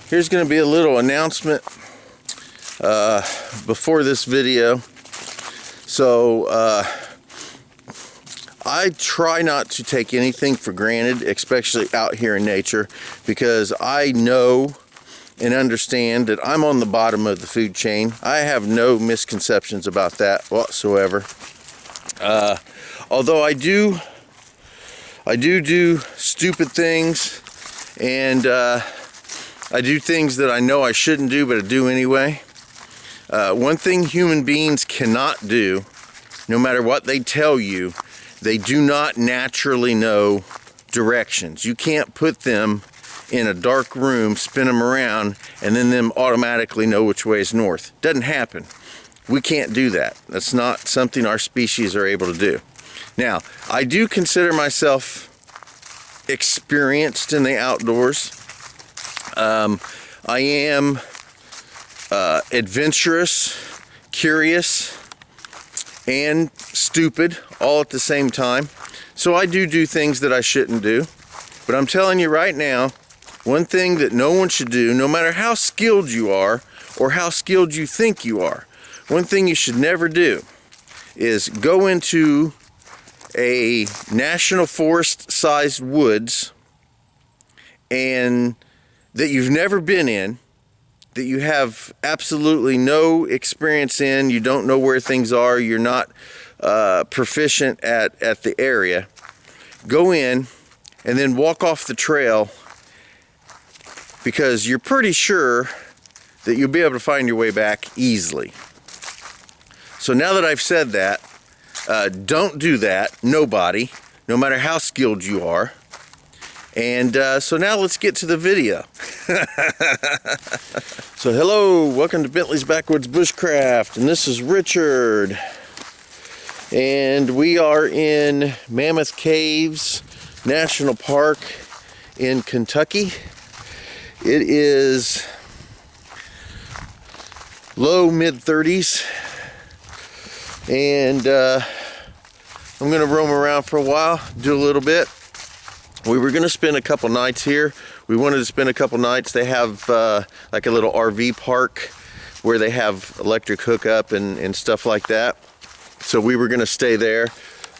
Here's going to be a little announcement before this video. So I try not to take anything for granted, especially out here in nature, because I know and understand that I'm on the bottom of the food chain. I have no misconceptions about that whatsoever. Although I do stupid things, and I do things that I know I shouldn't do, but I do anyway. One thing human beings cannot do, no matter what they tell you, they do not naturally know directions. You can't put them in a dark room, spin them around, and then them automatically know which way is north. Doesn't happen. We can't do that. That's not something our species are able to do. Now, I do consider myself experienced in the outdoors. I am adventurous, curious, and stupid all at the same time. So I do things that I shouldn't do. But I'm telling you right now, one thing that no one should do, no matter how skilled you are or how skilled you think you are, one thing you should never do is go into a national forest sized woods and that you've never been in, that you have absolutely no experience in, you don't know where things are, you're not proficient at the area. Go in and then walk off the trail, because you're pretty sure that you'll be able to find your way back easily. So now that I've said that, don't do that, nobody, no matter how skilled you are. And so now let's get to the video. So hello, welcome to Bentley's Backwoods Bushcraft, and this is Richard. And we are in Mammoth Caves National Park in Kentucky. It is low mid-30s, and I'm gonna roam around for a while, do a little bit. We were gonna spend a couple nights here. We wanted to spend a couple nights. They have like a little RV park where they have electric hookup and stuff like that. So we were gonna stay there,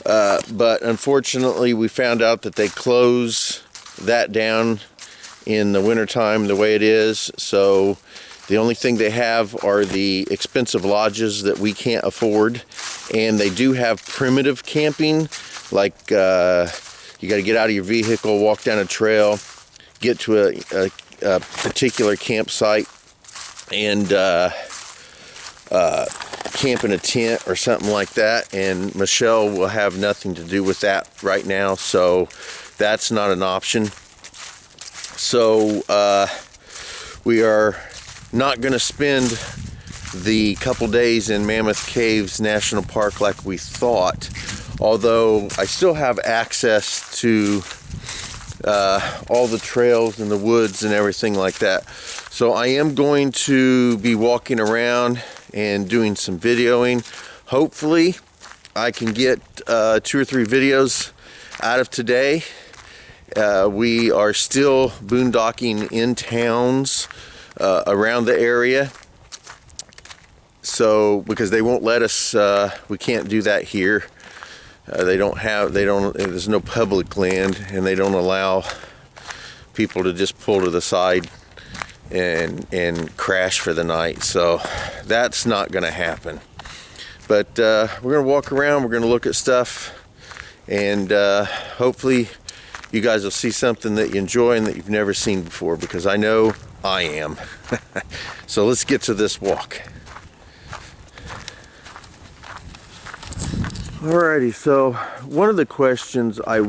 but unfortunately we found out that they close that down in the wintertime the way it is. So the only thing they have are the expensive lodges that we can't afford, and they do have primitive camping, like you got to get out of your vehicle, walk down a trail, get to a particular campsite, and camp in a tent or something like that. And Michelle will have nothing to do with that right now, so that's not an option. So we are not going to spend the couple days in Mammoth Caves National Park like we thought, although I still have access to all the trails and the woods and everything like that. So I am going to be walking around and doing some videoing. Hopefully I can get 2 or 3 videos out of today. We are still boondocking in towns around the area, so because they won't let us, we can't do that here. There's no public land, and they don't allow people to just pull to the side and crash for the night. So that's not going to happen. But we're going to walk around, we're going to look at stuff, and hopefully you guys will see something that you enjoy and that you've never seen before, because I know I am. So let's get to this walk. Alrighty, so one of the questions I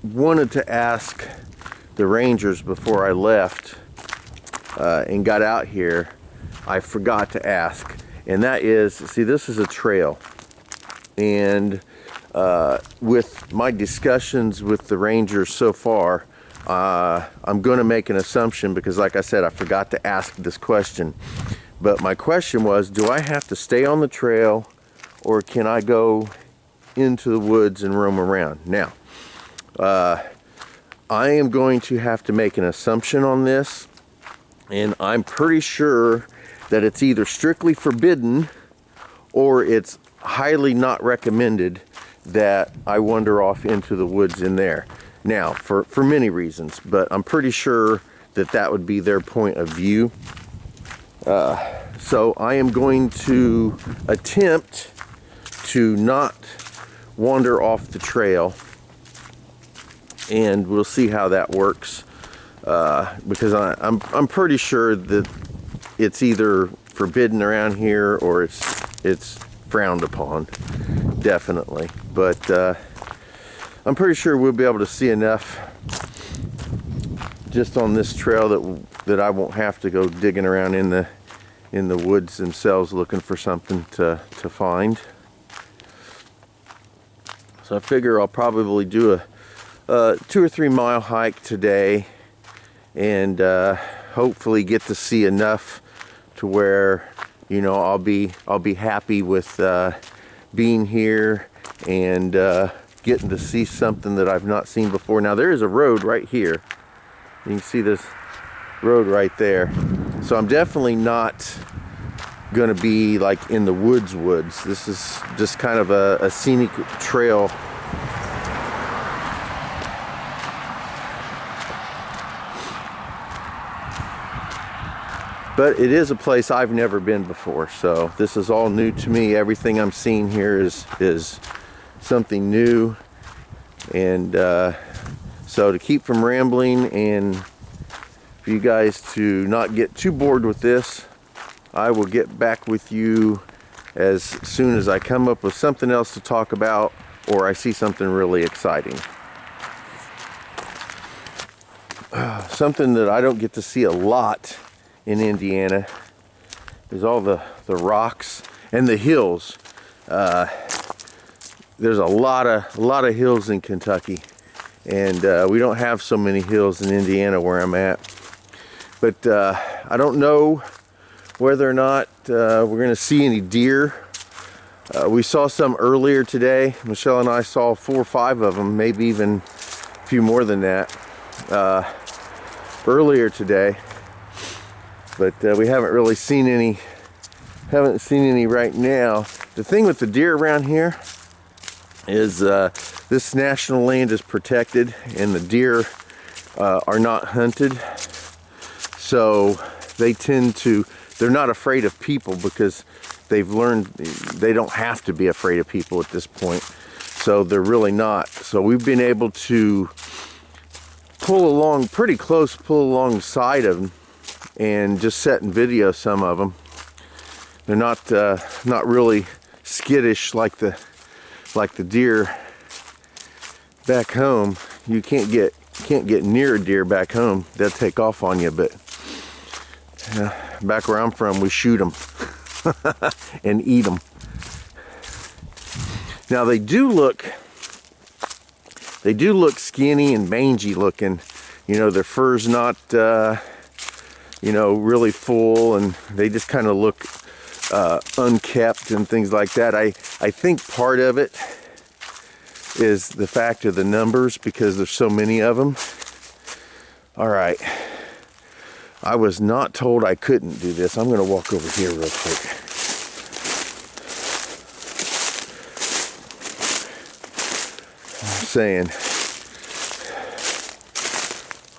wanted to ask the rangers before I left and got out here, I forgot to ask, and that is, see, this is a trail, and with my discussions with the rangers so far, I'm going to make an assumption, because like I said, I forgot to ask this question. But my question was, do I have to stay on the trail, or can I go into the woods and roam around? Now, I am going to have to make an assumption on this, And I'm pretty sure that it's either strictly forbidden or it's highly not recommended that I wander off into the woods in there. Now, for many reasons, but I'm pretty sure that that would be their point of view. So I am going to attempt to not wander off the trail, and we'll see how that works. Because I'm pretty sure that it's either forbidden around here or it's frowned upon, definitely. But I'm pretty sure we'll be able to see enough just on this trail that I won't have to go digging around in the woods themselves looking for something to find. So I figure I'll probably do a 2 or 3 mile hike today, and hopefully get to see enough to where, you know, I'll be happy with being here and getting to see something that I've not seen before. Now there is a road right here. You can see this road right there. So I'm definitely not gonna be like in the woods. This is just kind of a scenic trail. But it is a place I've never been before, so this is all new to me. Everything I'm seeing here is something new. And so to keep from rambling and for you guys to not get too bored with this, I will get back with you as soon as I come up with something else to talk about or I see something really exciting. Something that I don't get to see a lot in Indiana is all the rocks and the hills. There's a lot of hills in Kentucky, and we don't have so many hills in Indiana where I'm at. But I don't know whether or not we're gonna see any deer. We saw some earlier today. Michelle and I saw 4 or 5 of them, maybe even a few more than that earlier today. But we haven't really seen any. Haven't seen any right now. The thing with the deer around here is this national land is protected, and the deer are not hunted. So they tend to. They're not afraid of people because they've learned they don't have to be afraid of people at this point. So they're really not. So we've been able to pull along pretty close, pull alongside of them, and just set and video some of them. They're not really skittish like the deer back home. You can't get near a deer back home. They'll take off on you. But back where I'm from, we shoot them and eat them. Now they do look skinny and mangy looking. You know, their fur's not really full, and they just kind of look unkept and things like that. I think part of it is the fact of the numbers, because there's so many of them. All right, I was not told I couldn't do this. I'm gonna walk over here real quick. I'm saying,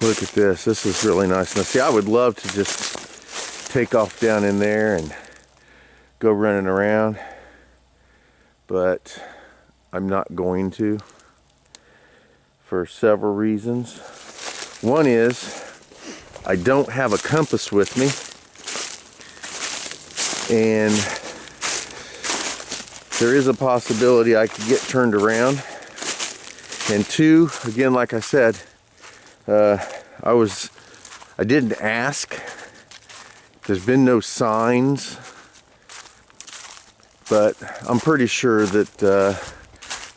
look at this. This is really nice. Now see, I would love to just take off down in there and go running around, but I'm not going to, for several reasons. One is I don't have a compass with me, and there is a possibility I could get turned around. And 2, again, like I said, I didn't ask. There's been no signs, but I'm pretty sure that the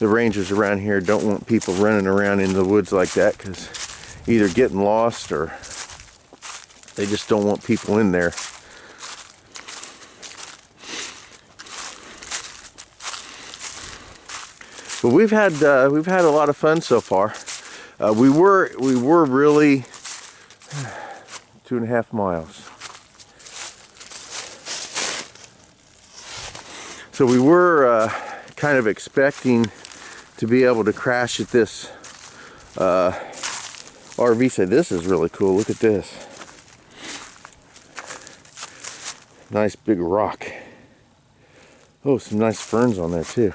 rangers around here don't want people running around in the woods like that, because either getting lost or they just don't want people in there. But we've had a lot of fun so far. We were really 2.5 miles. So we were kind of expecting to be able to crash at this RV. Say, this is really cool. Look at this. Nice big rock. Oh, some nice ferns on there too.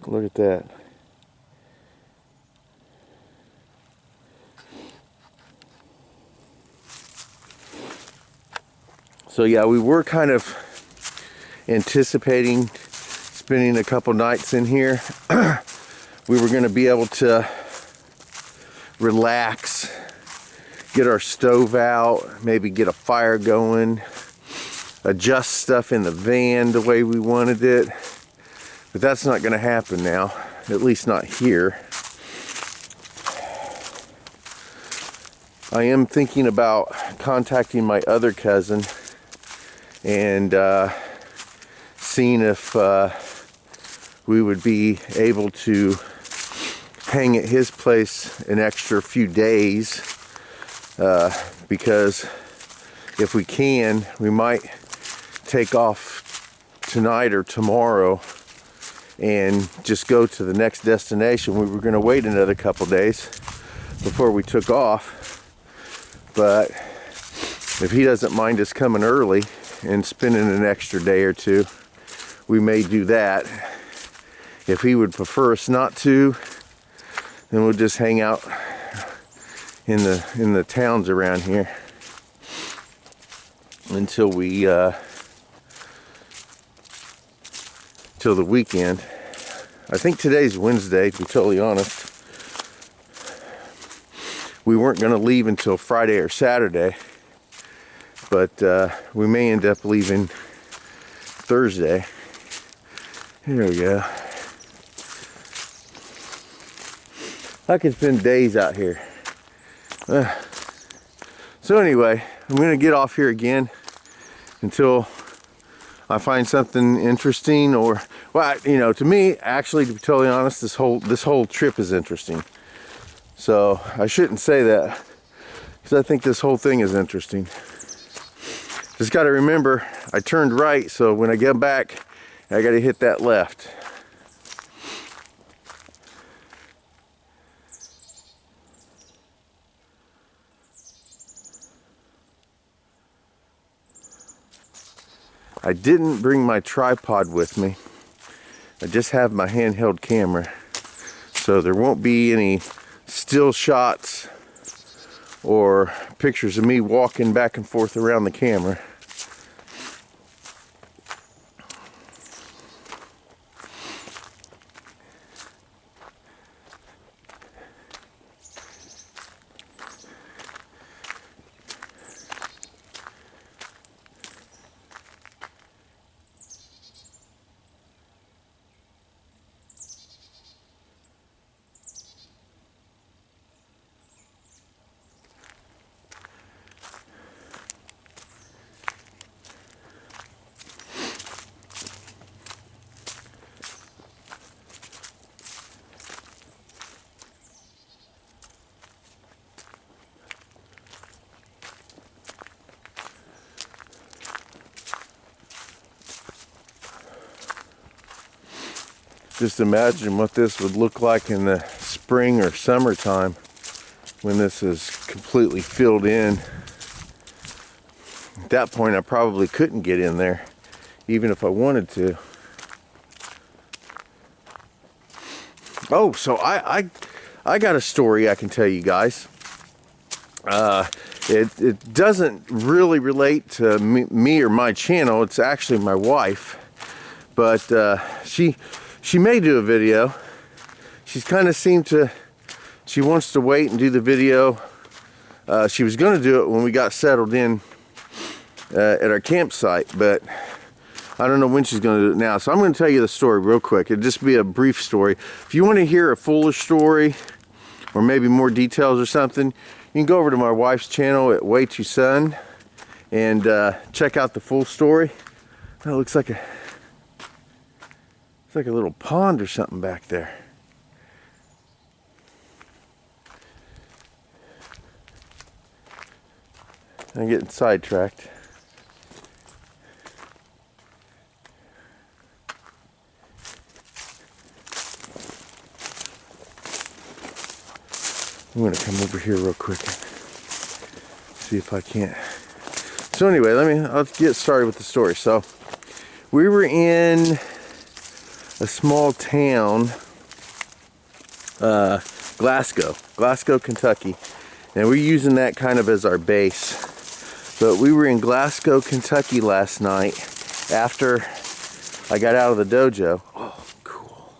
Look at that. So yeah, we were kind of anticipating spending a couple nights in here. We were going to be able to relax, get our stove out, maybe get a fire going, adjust stuff in the van the way we wanted it. But that's not going to happen now, at least not here. I am thinking about contacting my other cousin and seeing if we would be able to hang at his place an extra few days, because if we can, we might take off tonight or tomorrow and just go to the next destination. We were going to wait another couple days before we took off, but if he doesn't mind us coming early and spending an extra day or two, we may do that. If he would prefer us not to, then we'll just hang out in the towns around here until we till the weekend. I think today's Wednesday, to be totally honest. We weren't going to leave until Friday or Saturday, but we may end up leaving Thursday. Here we go. I could spend days out here. So anyway, I'm going to get off here again until I find something interesting, or, well, you know, to me, actually, to be totally honest, this whole trip is interesting. So I shouldn't say that, because I think this whole thing is interesting. Just got to remember, I turned right, so when I get back, I got to hit that left. I didn't bring my tripod with me. I just have my handheld camera. So there won't be any still shots or pictures of me walking back and forth around the camera. Just imagine what this would look like in the spring or summertime when this is completely filled in. At that point, I probably couldn't get in there, even if I wanted to. Oh, so I got a story I can tell you guys. It doesn't really relate to me or my channel. It's actually my wife, but she may do a video. She's kind of seemed to, she wants to wait and do the video. She was going to do it when we got settled in at our campsite, but I don't know when she's going to do it now. So I'm going to tell you the story real quick. It'll just be a brief story. If you want to hear a fuller story, or maybe more details or something, you can go over to my wife's channel at Way Too Sun, and check out the full story. That looks like a little pond or something back there. I'm getting sidetracked. I'm gonna come over here real quick and see if I can't. So anyway, I'll get started with the story. So we were in a small town, Glasgow, Kentucky, and we're using that kind of as our base. But we were in Glasgow, Kentucky last night after I got out of the dojo. Oh, cool.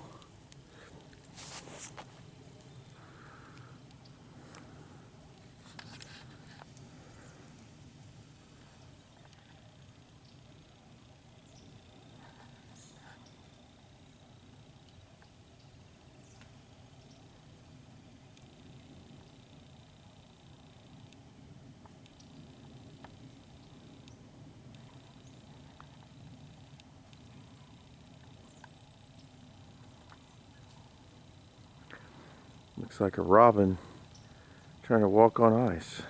Looks like a robin trying to walk on ice.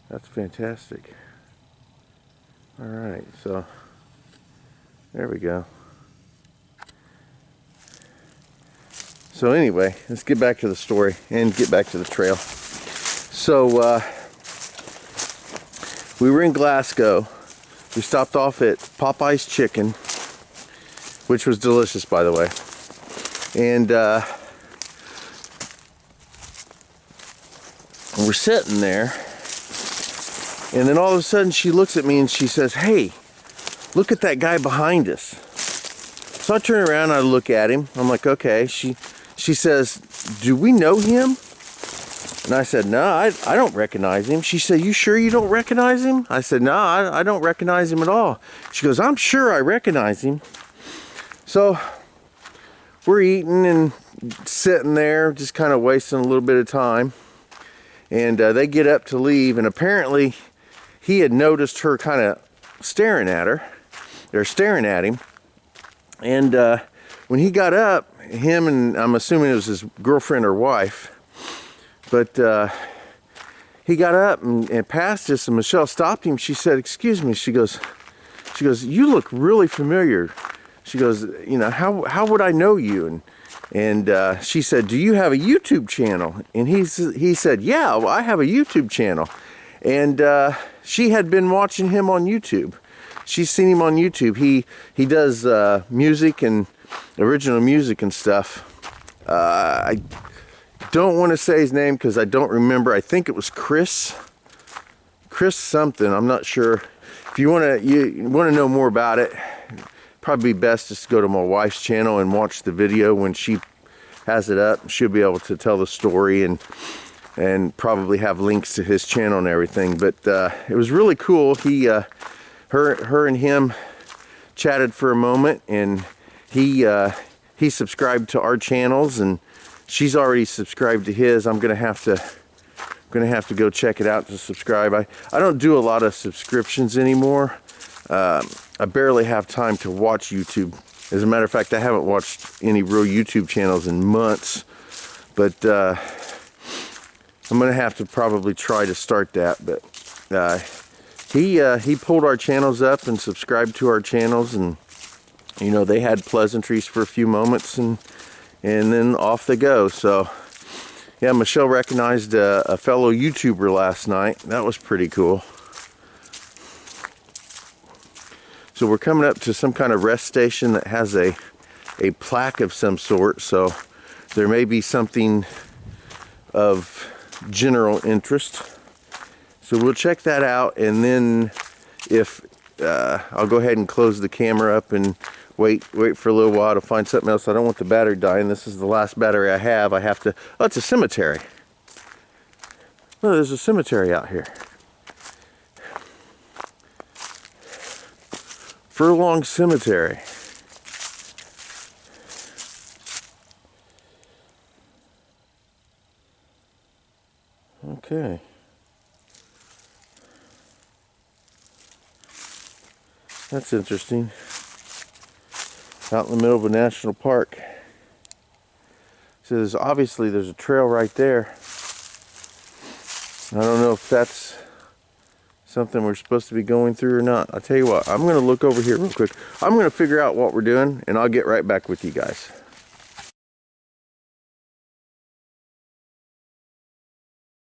That's fantastic. All right, so there we go. So anyway, let's get back to the story and get back to the trail. So we were in Glasgow. We stopped off at Popeye's Chicken, which was delicious, by the way. And we're sitting there, and then all of a sudden she looks at me and she says, "Hey, look at that guy behind us." So I turn around and I look at him. I'm like, okay. She says, "Do we know him?" And I said, "No, I don't recognize him." She said, "You sure you don't recognize him?" I said, "No, I don't recognize him at all." She goes, "I'm sure I recognize him." So we're eating and sitting there, just kind of wasting a little bit of time. And they get up to leave, and apparently he had noticed her kind of staring at her. They're staring at him. And when he got up, him and I'm assuming it was his girlfriend or wife, but he got up and passed us, and Michelle stopped him. She said, "Excuse me." She goes, "You look really familiar." She goes, "You know, how would I know you?" And she said, "Do you have a YouTube channel?" And he said, "Yeah, well, I have a YouTube channel." And she had been watching him on YouTube. She's seen him on YouTube. He does music and original music and stuff. I don't want to say his name because I don't remember. I think it was Chris something. I'm not sure. If you want to know more about it, probably best just to go to my wife's channel and watch the video when she has it up. She'll be able to tell the story and probably have links to his channel and everything. But it was really cool. Her and him chatted for a moment, and he subscribed to our channels, and she's already subscribed to his. I'm gonna have to go check it out to subscribe. I don't do a lot of subscriptions anymore. I barely have time to watch YouTube. As a matter of fact, I haven't watched any real YouTube channels in months. But I'm gonna have to probably try to start that. But he pulled our channels up and subscribed to our channels, and you know, they had pleasantries for a few moments, and then off they go. So yeah, Michelle recognized a fellow YouTuber last night. That was pretty cool. So we're coming up to some kind of rest station that has a plaque of some sort, so there may be something of general interest. So we'll check that out, and then if I'll go ahead and close the camera up and wait for a little while to find something else. I don't want the battery dying. This is the last battery I have. I have to. Oh, it's a cemetery. Oh, there's a cemetery out here. Furlong Cemetery. Okay. That's interesting. Out in the middle of a national park. So obviously there's a trail right there. I don't know if that's something we're supposed to be going through or not. I'll tell you what, I'm going to look over here real quick. I'm going to figure out what we're doing, and I'll get right back with you guys.